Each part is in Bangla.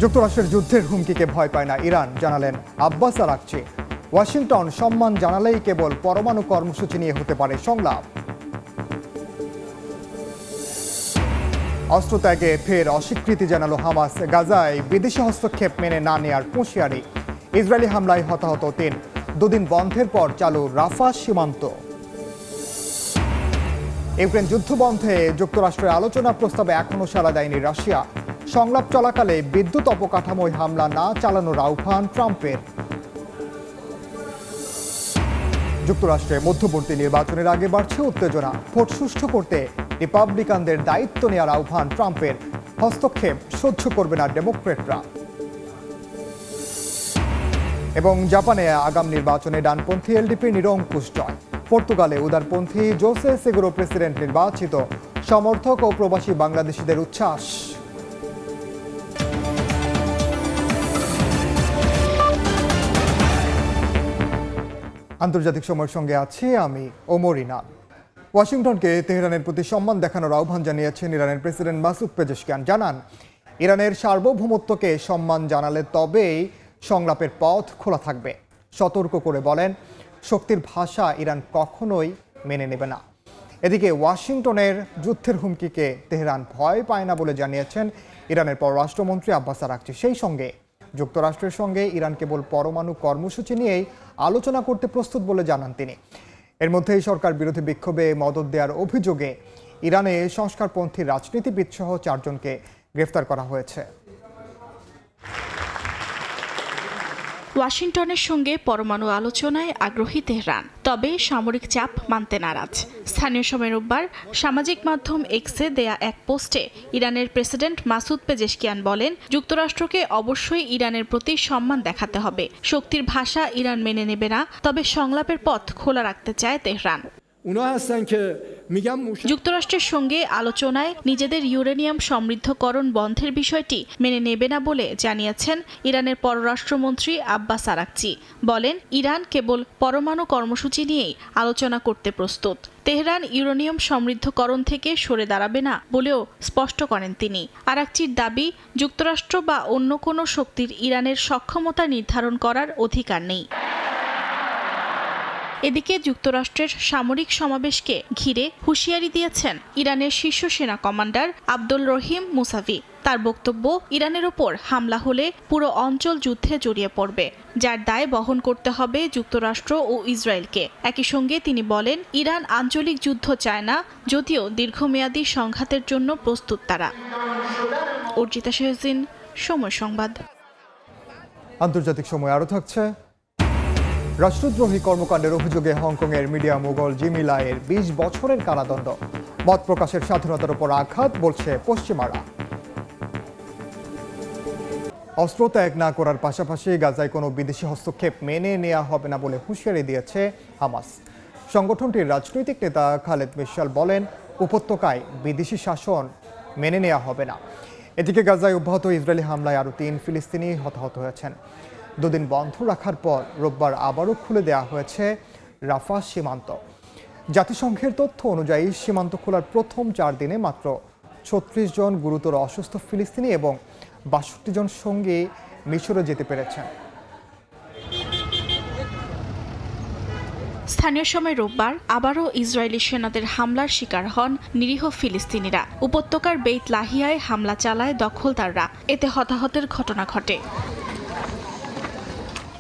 যুক্তরাষ্ট্রের যুদ্ধের হুমকিকে ভয় পায় না ইরান, জানালেন আব্বাস আরাকচি। ওয়াশিংটন সম্মান জানালেই কেবল পরমাণু কর্মসূচি নিয়ে হতে পারে সংলাপ। অস্ত্রত্যাগে ফের অস্বীকৃতি জানালো হামাস। গাজায় বিদেশি হস্তক্ষেপ মেনে না নেয়ার হুঁশিয়ারি। ইসরায়েলি হামলায় হতাহত ৩। দুদিন বন্ধের পর চালু রাফা সীমান্ত। ইউক্রেন যুদ্ধ বন্ধে যুক্তরাষ্ট্রের আলোচনা প্রস্তাবে এখনও সাড়া দেয়নি রাশিয়া। সংলাপ চলাকালে বিদ্যুৎ অবকাঠামোয় হামলা না চালানোর আহ্বান ট্রাম্পের। যুক্তরাষ্ট্রে মধ্যবর্তী নির্বাচনের আগে বাড়ছে উত্তেজনা। ভোট সুষ্ঠু করতে রিপাবলিকানদের দায়িত্ব নেওয়ার আহ্বান ট্রাম্পের। হস্তক্ষেপ সহ্য করবে না ডেমোক্রেটরা। এবং জাপানে আগাম নির্বাচনে ডানপন্থী এলডিপির নিরঙ্কুশ জয়। পর্তুগালে উদারপন্থী জোসে সেগুরো প্রেসিডেন্ট নির্বাচিত। সমর্থক ও প্রবাসী বাংলাদেশিদের উচ্ছ্বাস। আন্তর্জাতিক সময়ের সঙ্গে আছি আমি ওমর ইনাল। ওয়াশিংটনকে তেহরানের প্রতি সম্মান দেখানোর আহ্বান জানিয়েছেন ইরানের প্রেসিডেন্ট মাসুদ পেজেশকিয়ান। জানান, ইরানের সার্বভৌমত্বকে সম্মান জানালে তবেই সংলাপের পথ খোলা থাকবে। সতর্ক করে বলেন, শক্তির ভাষা ইরান কখনোই মেনে নেবে না। এদিকে ওয়াশিংটনের যুদ্ধের হুমকিকে তেহরান ভয় পায় না বলে জানিয়েছেন ইরানের পররাষ্ট্রমন্ত্রী আব্বাস আরাকচি। সেই সঙ্গে যুক্তরাষ্ট্রের সঙ্গে ইরান কেবল পরমাণু কর্মসূচি নিয়েই আলোচনা করতে প্রস্তুত বলে জানান তিনি। এর মধ্যেই সরকার বিরোধী বিক্ষোভে মদদ দেওয়ার অভিযোগে ইরানে সংস্কারপন্থী রাজনীতিবিদ সহ 4 জনকে গ্রেফতার করা হয়েছে। ওয়াশিংটনের সঙ্গে পরমাণু আলোচনায় আগ্রহী তেহরান, তবে সামরিক চাপ মানতে নারাজ। স্থানীয় সময় রোববার সামাজিক মাধ্যম এক্সে দেয়া এক পোস্টে ইরানের প্রেসিডেন্ট মাসুদ পেজেশকিয়ান বলেন, যুক্তরাষ্ট্রকে অবশ্যই ইরানের প্রতি সম্মান দেখাতে হবে। শক্তির ভাষা ইরান মেনে নেবে না, তবে সংলাপের পথ খোলা রাখতে চায় তেহরান। যুক্তরাষ্ট্রের সঙ্গে আলোচনায় নিজেদের ইউরেনিয়াম সমৃদ্ধকরণ বন্ধের বিষয়টি মেনে নেবে না বলে জানিয়েছেন ইরানের পররাষ্ট্রমন্ত্রী আব্বাস আরাকচি। বলেন, ইরান কেবল পরমাণু কর্মসূচি নিয়েই আলোচনা করতে প্রস্তুত। তেহরান ইউরেনিয়াম সমৃদ্ধকরণ থেকে সরে দাঁড়াবে না বলেও স্পষ্ট করেন তিনি। আরাকচির দাবি, যুক্তরাষ্ট্র বা অন্য কোনো শক্তির ইরানের সক্ষমতা নির্ধারণ করার অধিকার নেই। এদিকে যুক্তরাষ্ট্রের সামরিক সমাবেশকে ঘিরে হুঁশিয়ারি দিয়েছেন ইরানের শীর্ষ সেনা কমান্ডার আব্দুল রহিম মুসাভি। তার বক্তব্য, ইরানের ওপর হামলা হলে পুরো অঞ্চল যুদ্ধে জড়িয়ে পড়বে, যার দায় বহন করতে হবে যুক্তরাষ্ট্র ও ইসরায়েলকে। একই সঙ্গে তিনি বলেন, ইরান আঞ্চলিক যুদ্ধ চায় না, যদিও দীর্ঘমেয়াদী সংঘাতের জন্য প্রস্তুত তারা। অর্জিতা শেহজিন, সময় সংবাদ। আন্তর্জাতিক সময় আরও থাকছে। রাষ্ট্রদ্রোহী কর্মকাণ্ডের অভিযোগে হংকংয়ের মিডিয়া মোগল জিমি লাইয়ের 20 বছরের কারাদণ্ড। মত প্রকাশের স্বাধীনতার উপর আঘাত, বলছে পশ্চিমারা। অস্ত্র ত্যাগ না করার পাশাপাশি গাজায় কোনো বিদেশি হস্তক্ষেপ মেনে নেওয়া হবে না বলে হুঁশিয়ারি দিয়েছে হামাস। সংগঠনটির রাজনৈতিক নেতা খালেদ মিশাল বলেন, উপত্যকায় বিদেশি শাসন মেনে নেওয়া হবে না। এদিকে গাজায় অব্যাহত ইসরায়েলি হামলায় আরও 3 ফিলিস্তিনি হতাহত হয়েছেন। দুদিন বন্ধ রাখার পর রোববার আবারও খুলে দেওয়া হয়েছে রাফা সীমান্ত। জাতিসংঘের তথ্য অনুযায়ী সীমান্ত খোলার প্রথম 4 দিনে মাত্র 36 জন গুরুতর অসুস্থ ফিলিস্তিনি এবং 62 জন সঙ্গী মিশরে যেতে পেরেছেন। স্থানীয় সময় রোববার আবারও ইসরায়েলি সেনাদের হামলার শিকার হন নিরীহ ফিলিস্তিনিরা। উপত্যকার বেইত লাহিয়ায় হামলা চালায় দখলদাররা, এতে হতাহতের ঘটনা ঘটে।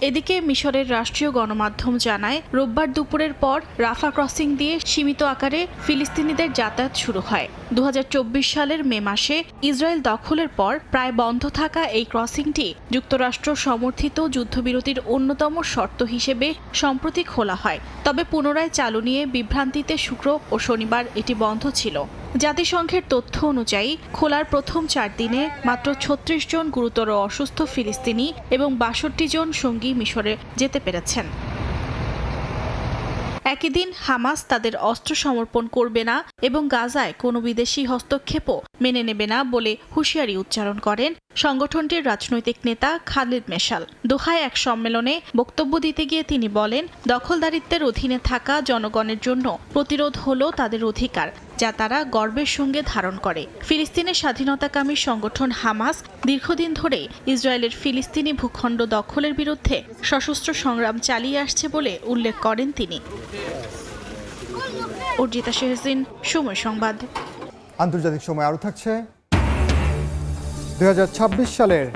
এদিকে মিশরের রাষ্ট্রীয় গণমাধ্যম জানায়, রোববার দুপুরের পর রাফা ক্রসিং দিয়ে সীমিত আকারে ফিলিস্তিনিদের যাতায়াত শুরু হয়। 2024 সালের মে মাসে ইসরায়েল দখলের পর প্রায় বন্ধ থাকা এই ক্রসিংটি যুক্তরাষ্ট্র সমর্থিত যুদ্ধবিরতির অন্যতম শর্ত হিসেবে সম্প্রতি খোলা হয়। তবে পুনরায় চালু নিয়ে বিভ্রান্তিতে শুক্র ও শনিবার এটি বন্ধ ছিল। জাতিসংঘের তথ্য অনুযায়ী খোলার প্রথম 4 দিনে মাত্র 36 জন গুরুতর অসুস্থ ফিলিস্তিনি এবং 62 জন সঙ্গী মিশরে যেতে পেরেছেন। একই দিন হামাস তাদের অস্ত্র সমর্পণ করবে না এবং গাজায় কোনো বিদেশি হস্তক্ষেপও মেনে নেবে না বলে হুঁশিয়ারি উচ্চারণ করেন সংগঠনটির রাজনৈতিক নেতা খালিদ মেশাল দোহায় এক সম্মেলনে বক্তব্য দিতে গিয়ে তিনি বলেন, দখলদারিত্বের অধীনে থাকা জনগণের জন্য প্রতিরোধ হলো তাদের অধিকার, যা তারা গর্বের সঙ্গে ধারণ করে। ফিলিস্তিনের স্বাধীনতাকামী সংগঠন হামাস দীর্ঘদিন ধরে ইসরায়েলের ফিলিস্তিনি ভূখণ্ড দখলের বিরুদ্ধে সশস্ত্র সংগ্রাম চালিয়ে আসছে বলে উল্লেখ করেন তিনি। অর্জিতা শেহজিন, সময় সংবাদ। আন্তর্জাতিক সময় আরও থাকছে 2026 সালের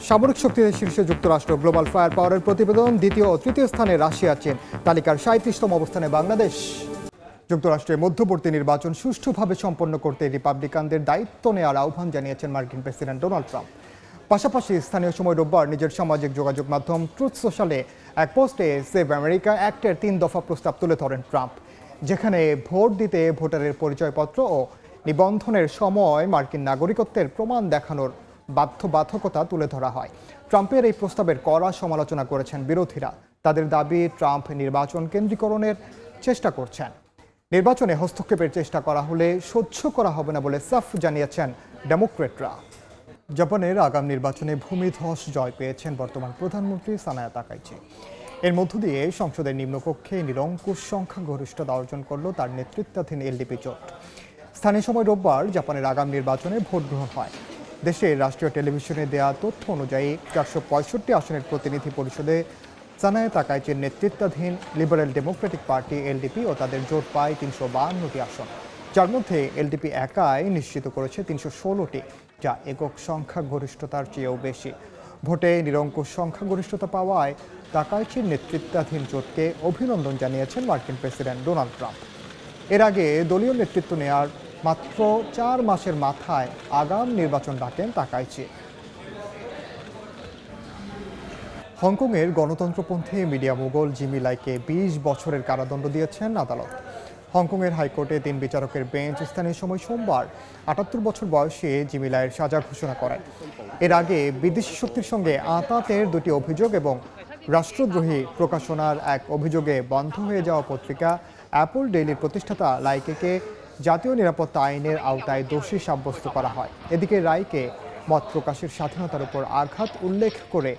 সামরিক শক্তিতে শীর্ষে যুক্তরাষ্ট্র, গ্লোবাল ফায়ার পাওয়ারের প্রতিবেদন। দ্বিতীয় ও তৃতীয় স্থানে রাশিয়া, চীন। তালিকার 37তম অবস্থানে বাংলাদেশ। যুক্তরাষ্ট্রের মধ্যবর্তী নির্বাচন সুষ্ঠুভাবে সম্পন্ন করতে রিপাবলিকানদের দায়িত্ব নেওয়ার আহ্বান জানিয়েছেন মার্কিন প্রেসিডেন্ট ডোনাল্ড ট্রাম্প। পাশাপাশি স্থানীয় সময় রোববার নিজের সামাজিক যোগাযোগ মাধ্যম ট্রুথ সোশ্যালে এক পোস্টে সেভ আমেরিকা অ্যাক্টের 3 দফা প্রস্তাব তুলে ধরেন ট্রাম্প, যেখানে ভোট দিতে ভোটারের পরিচয়পত্র ও নিবন্ধনের সময় মার্কিন নাগরিকত্বের প্রমাণ দেখানোর বাধ্যবাধকতা তুলে ধরা হয়। ট্রাম্পের এই প্রস্তাবের কড়া সমালোচনা করেছেন বিরোধীরা। তাদের দাবি, ট্রাম্প নির্বাচন কেন্দ্রীকরণের চেষ্টা করছেন। নির্বাচনে হস্তক্ষেপের চেষ্টা করা হলে সহ্য করা হবে না বলে সাফ জানিয়েছেন ডেমোক্রেটরা। জাপানের আগাম নির্বাচনে ভূমিধস জয় পেয়েছেন বর্তমান প্রধানমন্ত্রী সানায়া তাকাইচি। এর মধ্য দিয়ে সংসদের নিম্নকক্ষে নিরঙ্কুশ সংখ্যাগরিষ্ঠতা অর্জন করল তার নেতৃত্বাধীন এলডিপি জোট। স্থানীয় সময় রোববার জাপানের আগাম নির্বাচনে ভোট গ্রহণ হয়। দেশের রাষ্ট্রীয় টেলিভিশনে দেয়া তথ্য অনুযায়ী 465 আসনের প্রতিনিধি পরিষদে সানায়া তাকাইচির নেতৃত্বাধীন লিবারেল ডেমোক্রেটিক পার্টি এলডিপি ও তাদের জোট পায় 352টি আসন, যার মধ্যে এলডিপি একাই নিশ্চিত করেছে 316টি, যা একক সংখ্যাগরিষ্ঠতার চেয়েও বেশি। ভোটে নিরঙ্কুশ সংখ্যাগরিষ্ঠতা পাওয়ায় তাকাইচির নেতৃত্বাধীন জোটকে অভিনন্দন জানিয়েছেন মার্কিন প্রেসিডেন্ট ডোনাল্ড ট্রাম্প। এর আগে দলীয় নেতৃত্ব নেওয়ার মাত্র 4 মাসের মাথায় আগাম নির্বাচন ডাকেন তাকাইচি। হংকংয়ের গণতন্ত্রপন্থী মিডিয়া মোগল জিমি লাইকে 20 বছরের কারাদণ্ড দিয়েছেন আদালত। হংকংয়ের হাইকোর্টে 3 বিচারকের বেঞ্চ স্থানীয় সময় সোমবার 78 বছর বয়সে জিমি লাইয়ের সাজা ঘোষণা করেন। এর আগে বিদেশি শক্তির সঙ্গে আঁতাতের 2টি অভিযোগ এবং রাষ্ট্রদ্রোহী প্রকাশনার এক অভিযোগে বন্ধ হয়ে যাওয়া পত্রিকা অ্যাপল ডেইলির প্রতিষ্ঠাতা লাইকেকে জাতীয় নিরাপত্তা আইনের আওতায় দোষী সাব্যস্ত করা হয়। এদিকে রায়কে মত প্রকাশের স্বাধীনতার উপর আঘাত উল্লেখ করে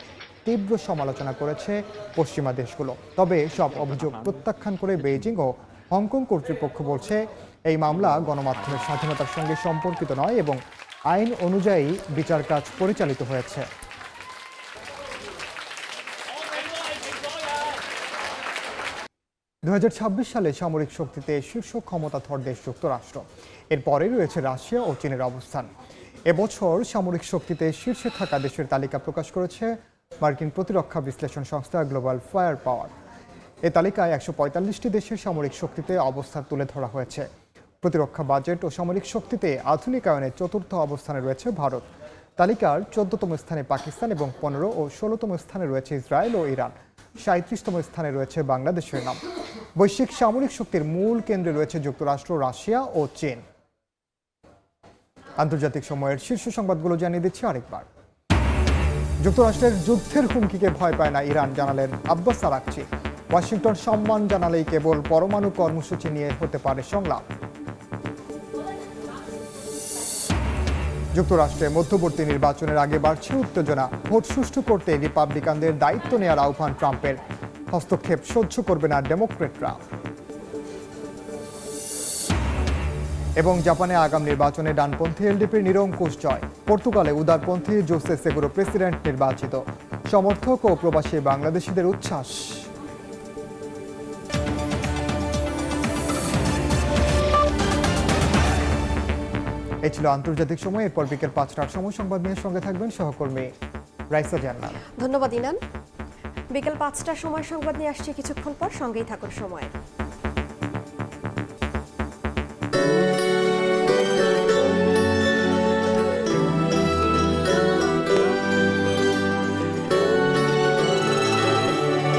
তীব্র সমালোচনা করেছে পশ্চিমা দেশগুলো। তবে সব অভিযোগ প্রত্যাখ্যান করে বেইজিং ও হংকং কর্তৃপক্ষ বলছে এই মামলা গণমাধ্যমের স্বাধীনতার সঙ্গে সম্পর্কিত নয় এবং আইন অনুযায়ী বিচার কাজ পরিচালিত হয়েছে। দু সালে সামরিক শক্তিতে শীর্ষ ক্ষমতাধর দেশ যুক্তরাষ্ট্র। এরপরে রয়েছে রাশিয়া ও চীনের অবস্থান। এবছর সামরিক শক্তিতে শীর্ষে থাকা দেশের তালিকা প্রকাশ করেছে মার্কিন প্রতিরক্ষা বিশ্লেষণ সংস্থা গ্লোবাল ফায়ার পাওয়ার। এ তালিকায় 145টি দেশের সামরিক শক্তিতে অবস্থান তুলে ধরা হয়েছে। প্রতিরক্ষা বাজেট ও সামরিক শক্তিতে আধুনিকায়নে 4র্থ অবস্থানে রয়েছে ভারত। তালিকার 14তম স্থানে পাকিস্তান এবং 15 ও 16তম স্থানে রয়েছে ইসরায়েল ও ইরান। 37তম স্থানে রয়েছে বাংলাদেশের নাম। বৈশ্বিক সামরিক শক্তির মূল কেন্দ্রে রয়েছে যুক্তরাষ্ট্র, রাশিয়া ও চীন। আন্তর্জাতিক সময়ের শীর্ষ সংবাদগুলো জানিয়ে দিচ্ছি আরেকবার। যুক্তরাষ্ট্রের যুদ্ধের হুমকিকে ভয় পায় না ইরান, জানালেন আব্বাস আরাকচি। ওয়াশিংটন সম্মান জানালেই কেবল পরমাণু কর্মসূচি নিয়ে হতে পারে সংলাপ। যুক্তরাষ্ট্রে মধ্যবর্তী নির্বাচনের আগে বাড়ছে উত্তেজনা। ভোট সুষ্ঠু করতে রিপাবলিকানদের দায়িত্ব নেওয়ার আহ্বান ট্রাম্পের। হস্তক্ষেপ সহ্য করবে না ডেমোক্রেটরা। এবং জাপানে আগাম নির্বাচনে ডানপন্থী এলডিপির নিরঙ্কুশ জয়। পর্তুগালে উদারপন্থী জোসে সেগুরো প্রেসিডেন্ট নির্বাচিত। সমর্থক ও প্রবাসী বাংলাদেশিদের উচ্ছ্বাস। এই ছিল আন্তর্জাতিক সময়। এরপর বিকেল 5টার সময় সংবাদ নিয়ে সঙ্গে থাকবেন সহকর্মী রাইসা জান্নাত। ধন্যবাদ ইনান। বিকেল 5টার সময় সংবাদ নিয়ে আসছে কিছুক্ষণ পর, সঙ্গেই থাকুন সময়।